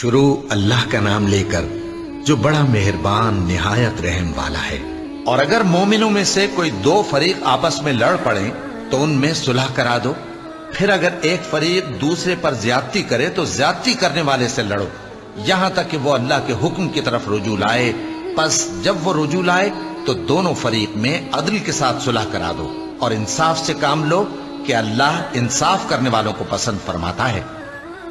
شروع اللہ کا نام لے کر جو بڑا مہربان نہایت رحم والا ہے۔ اور اگر مومنوں میں سے کوئی دو فریق آپس میں لڑ پڑیں تو ان میں صلح کرا دو، پھر اگر ایک فریق دوسرے پر زیادتی کرے تو زیادتی کرنے والے سے لڑو، یہاں تک کہ وہ اللہ کے حکم کی طرف رجوع لائے۔ پس جب وہ رجوع لائے تو دونوں فریق میں عدل کے ساتھ صلح کرا دو اور انصاف سے کام لو کہ اللہ انصاف کرنے والوں کو پسند فرماتا ہے۔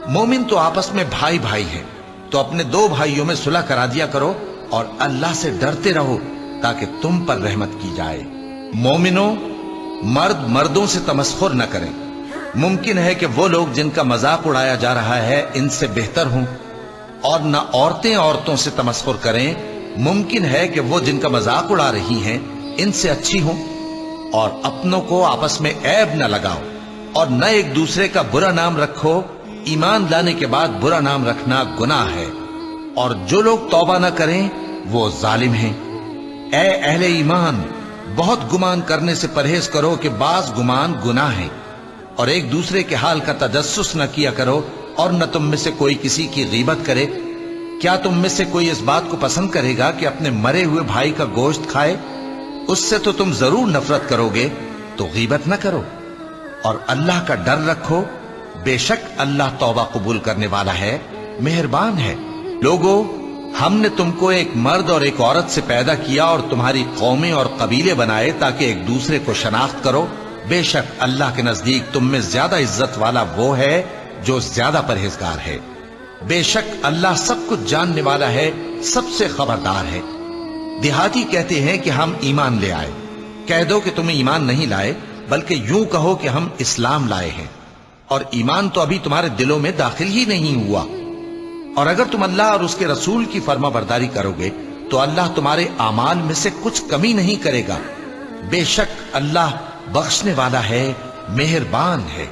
مومن تو آپس میں بھائی بھائی ہیں، تو اپنے دو بھائیوں میں صلح کرا دیا کرو اور اللہ سے ڈرتے رہو تاکہ تم پر رحمت کی جائے۔ مومنوں، مرد مردوں سے تمسخر نہ کریں۔ ممکن ہے کہ وہ لوگ جن کا مذاق اڑایا جا رہا ہے ان سے بہتر ہوں، اور نہ عورتیں عورتوں سے تمسخر کریں۔ ممکن ہے کہ وہ جن کا مذاق اڑا رہی ہیں ان سے اچھی ہوں۔ اور اپنوں کو آپس میں عیب نہ لگاؤ اور نہ ایک دوسرے کا برا نام رکھو۔ ایمان لانے کے بعد برا نام رکھنا گناہ ہے، اور جو لوگ توبہ نہ کریں وہ ظالم ہیں۔ اے اہل ایمان، بہت گمان کرنے سے پرہیز کرو کہ بعض گمان گناہ ہے، اور ایک دوسرے کے حال کا تجسس نہ کیا کرو، اور نہ تم میں سے کوئی کسی کی غیبت کرے۔ کیا تم میں سے کوئی اس بات کو پسند کرے گا کہ اپنے مرے ہوئے بھائی کا گوشت کھائے؟ اس سے تو تم ضرور نفرت کرو گے، تو غیبت نہ کرو، اور اللہ کا ڈر رکھو۔ بے شک اللہ توبہ قبول کرنے والا ہے، مہربان ہے۔ لوگو، ہم نے تم کو ایک مرد اور ایک عورت سے پیدا کیا اور تمہاری قومیں اور قبیلے بنائے تاکہ ایک دوسرے کو شناخت کرو۔ بے شک اللہ کے نزدیک تم میں زیادہ عزت والا وہ ہے جو زیادہ پرہیزگار ہے۔ بے شک اللہ سب کچھ جاننے والا ہے، سب سے خبردار ہے۔ دیہاتی کہتے ہیں کہ ہم ایمان لے آئے۔ کہہ دو کہ تم ایمان نہیں لائے، بلکہ یوں کہو کہ ہم اسلام لائے ہیں، اور ایمان تو ابھی تمہارے دلوں میں داخل ہی نہیں ہوا۔ اور اگر تم اللہ اور اس کے رسول کی فرما برداری کرو گے تو اللہ تمہارے اعمال میں سے کچھ کمی نہیں کرے گا۔ بے شک اللہ بخشنے والا ہے، مہربان ہے۔